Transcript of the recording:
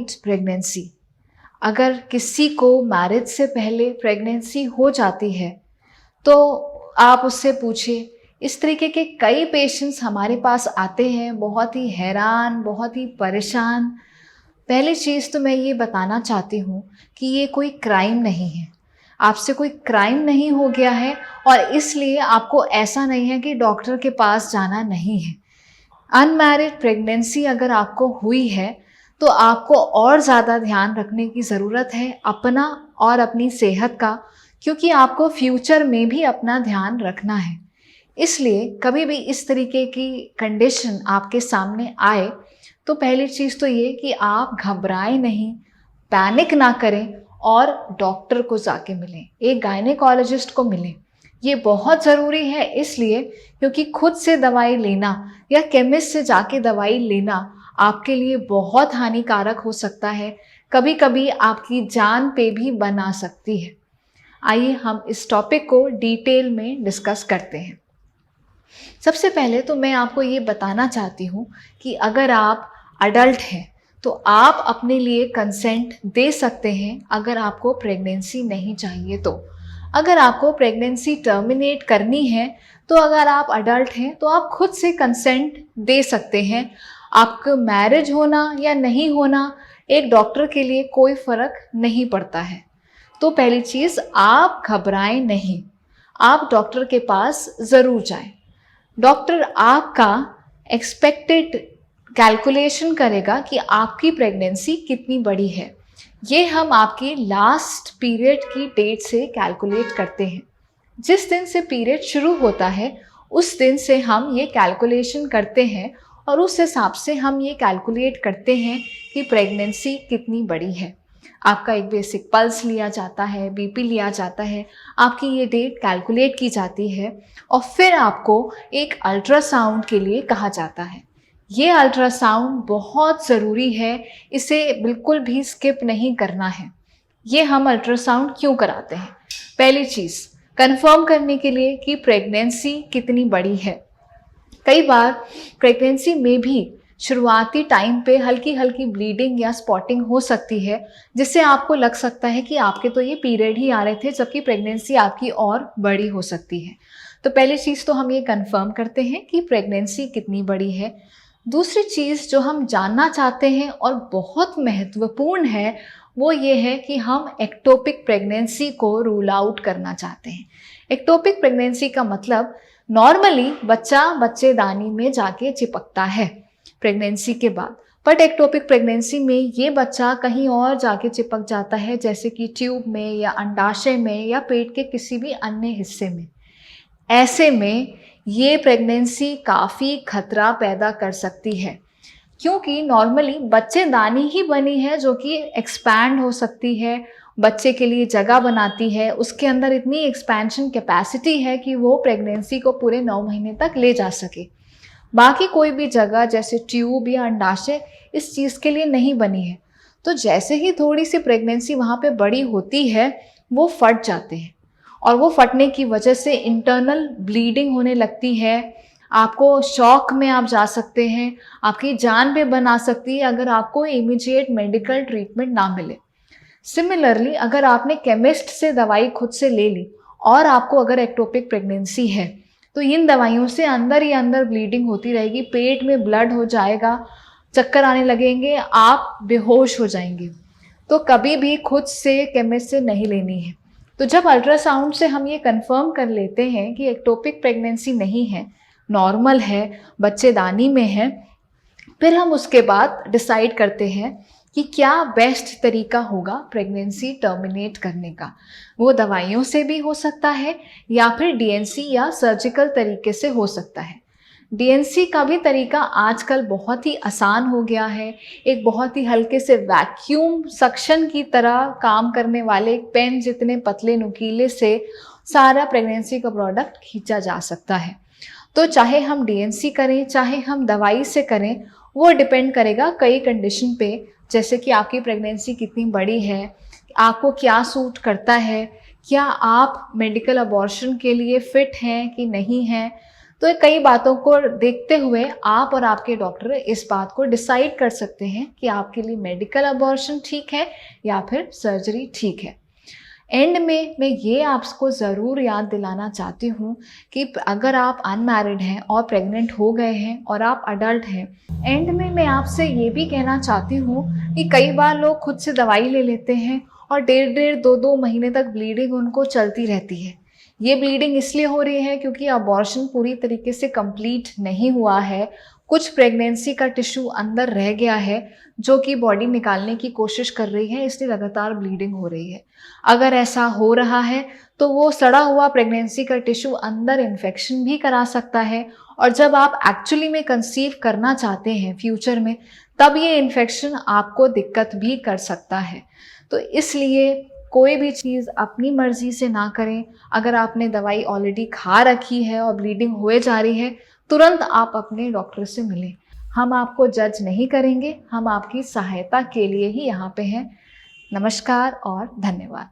Unmarried pregnancy. अगर किसी को मैरिज से पहले प्रेगनेंसी हो जाती है तो आप उससे पूछिए। इस तरीके के कई पेशेंट्स हमारे पास आते हैं, बहुत ही हैरान, बहुत ही परेशान। पहली चीज़ तो मैं ये बताना चाहती हूँ कि ये कोई क्राइम नहीं है, आपसे कोई क्राइम नहीं हो गया है और इसलिए आपको ऐसा नहीं है कि डॉक्टर के पास जाना नहीं है। अनमैरिड प्रेगनेंसी अगर आपको हुई है तो आपको और ज़्यादा ध्यान रखने की ज़रूरत है अपना और अपनी सेहत का, क्योंकि आपको फ्यूचर में भी अपना ध्यान रखना है। इसलिए कभी भी इस तरीके की कंडीशन आपके सामने आए तो पहली चीज़ तो ये कि आप घबराएं नहीं, पैनिक ना करें और डॉक्टर को जाके मिलें, एक गायनेकोलॉजिस्ट को मिलें। ये बहुत ज़रूरी है इसलिए क्योंकि खुद से दवाई लेना या केमिस्ट से जाके दवाई लेना आपके लिए बहुत हानिकारक हो सकता है, कभी कभी आपकी जान पे भी बना सकती है। आइए हम इस टॉपिक को डिटेल में डिस्कस करते हैं। सबसे पहले तो मैं आपको ये बताना चाहती हूँ कि अगर आप अडल्ट हैं तो आप अपने लिए कंसेंट दे सकते हैं अगर आपको प्रेगनेंसी नहीं चाहिए तो। अगर आपको प्रेगनेंसी टर्मिनेट करनी है तो अगर आप अडल्ट हैं तो आप खुद से कंसेंट दे सकते हैं। आपको मैरिज होना या नहीं होना एक डॉक्टर के लिए कोई फ़र्क नहीं पड़ता है। तो पहली चीज़, आप घबराएं नहीं, आप डॉक्टर के पास ज़रूर जाएं। डॉक्टर आपका एक्सपेक्टेड कैलकुलेशन करेगा कि आपकी प्रेगनेंसी कितनी बड़ी है। ये हम आपके लास्ट पीरियड की डेट से कैलकुलेट करते हैं। जिस दिन से पीरियड शुरू होता है उस दिन से हम ये कैलकुलेशन करते हैं और उस हिसाब से हम ये कैलकुलेट करते हैं कि प्रेगनेंसी कितनी बड़ी है। आपका एक बेसिक पल्स लिया जाता है, बीपी लिया जाता है, आपकी ये डेट कैलकुलेट की जाती है और फिर आपको एक अल्ट्रासाउंड के लिए कहा जाता है। ये अल्ट्रासाउंड बहुत ज़रूरी है, इसे बिल्कुल भी स्किप नहीं करना है। ये हम अल्ट्रासाउंड क्यों कराते हैं? पहली चीज़, कंफर्म करने के लिए कि प्रेगनेंसी कितनी बड़ी है। कई बार प्रेगनेंसी में भी शुरुआती टाइम पे हल्की हल्की ब्लीडिंग या स्पॉटिंग हो सकती है, जिससे आपको लग सकता है कि आपके तो ये पीरियड ही आ रहे थे, जबकि प्रेगनेंसी आपकी और बड़ी हो सकती है। तो पहली चीज़ तो हम ये कंफर्म करते हैं कि प्रेगनेंसी कितनी बड़ी है। दूसरी चीज़ जो हम जानना चाहते हैं और बहुत महत्वपूर्ण है वो ये है कि हम एक्टोपिक प्रेगनेंसी को रूल आउट करना चाहते हैं। एक्टोपिक प्रेगनेंसी का मतलब नॉर्मली बच्चा बच्चेदानी में जाके चिपकता है प्रेगनेंसी के बाद, बट एक्टोपिक प्रेगनेंसी में ये बच्चा कहीं और जाके चिपक जाता है, जैसे कि ट्यूब में या अंडाशय में या पेट के किसी भी अन्य हिस्से में। ऐसे में ये प्रेगनेंसी काफ़ी खतरा पैदा कर सकती है, क्योंकि नॉर्मली बच्चेदानी ही बनी है जो कि एक्सपैंड हो सकती है, बच्चे के लिए जगह बनाती है, उसके अंदर इतनी एक्सपेंशन कैपेसिटी है कि वो प्रेगनेंसी को पूरे 9 महीने तक ले जा सके। बाकी कोई भी जगह जैसे ट्यूब या अंडाशय इस चीज़ के लिए नहीं बनी है। तो जैसे ही थोड़ी सी प्रेगनेंसी वहाँ पे बड़ी होती है वो फट जाते हैं और वो फटने की वजह से इंटरनल ब्लीडिंग होने लगती है। आपको शॉक में आप जा सकते हैं, आपकी जान पे बन आ सकती है अगर आपको इमीडिएट मेडिकल ट्रीटमेंट ना मिले। सिमिलरली अगर आपने केमिस्ट से दवाई खुद से ले ली और आपको अगर एक्टोपिक प्रेगनेंसी है तो इन दवाइयों से अंदर ही अंदर ब्लीडिंग होती रहेगी, पेट में ब्लड हो जाएगा, चक्कर आने लगेंगे, आप बेहोश हो जाएंगे। तो कभी भी खुद से केमिस्ट से नहीं लेनी है। तो जब अल्ट्रासाउंड से हम ये कंफर्म कर लेते हैं कि एक्टोपिक प्रेगनेंसी नहीं है, नॉर्मल है, बच्चेदानी में है, फिर हम उसके बाद डिसाइड करते हैं कि क्या बेस्ट तरीका होगा प्रेगनेंसी टर्मिनेट करने का। वो दवाइयों से भी हो सकता है या फिर डीएनसी या सर्जिकल तरीके से हो सकता है। डीएनसी का भी तरीका आजकल बहुत ही आसान हो गया है। एक बहुत ही हल्के से वैक्यूम सक्शन की तरह काम करने वाले एक पेन जितने पतले नुकीले से सारा प्रेगनेंसी का प्रोडक्ट खींचा जा सकता है। तो चाहे हम डीएनसी करें चाहे हम दवाई से करें, वो डिपेंड करेगा कई कंडीशन पे, जैसे कि आपकी प्रेगनेंसी कितनी बड़ी है, आपको क्या सूट करता है, क्या आप मेडिकल अबॉर्शन के लिए फ़िट हैं कि नहीं हैं। तो कई बातों को देखते हुए आप और आपके डॉक्टर इस बात को डिसाइड कर सकते हैं कि आपके लिए मेडिकल अबॉर्शन ठीक है या फिर सर्जरी ठीक है। एंड में मैं ये आपको ज़रूर याद दिलाना चाहती हूँ कि अगर आप अनमैरिड हैं और प्रेग्नेंट हो गए हैं और आप अडल्ट हैं, एंड में मैं आपसे ये भी कहना चाहती हूँ कि कई बार लोग खुद से दवाई ले लेते हैं और 1.5 2 महीने तक ब्लीडिंग उनको चलती रहती है। ये ब्लीडिंग इसलिए हो रही है क्योंकि अबॉर्शन पूरी तरीके से कंप्लीट नहीं हुआ है, कुछ प्रेगनेंसी का टिश्यू अंदर रह गया है जो कि बॉडी निकालने की कोशिश कर रही है, इसलिए लगातार ब्लीडिंग हो रही है। अगर ऐसा हो रहा है तो वो सड़ा हुआ प्रेगनेंसी का टिश्यू अंदर इन्फेक्शन भी करा सकता है, और जब आप एक्चुअली में कंसीव करना चाहते हैं फ्यूचर में, तब ये इन्फेक्शन आपको दिक्कत भी कर सकता है। तो इसलिए कोई भी चीज़ अपनी मर्जी से ना करें। अगर आपने दवाई ऑलरेडी खा रखी है और ब्लीडिंग हुए जा रही है, तुरंत आप अपने डॉक्टर से मिलें। हम आपको जज नहीं करेंगे, हम आपकी सहायता के लिए ही यहाँ पे हैं। नमस्कार और धन्यवाद।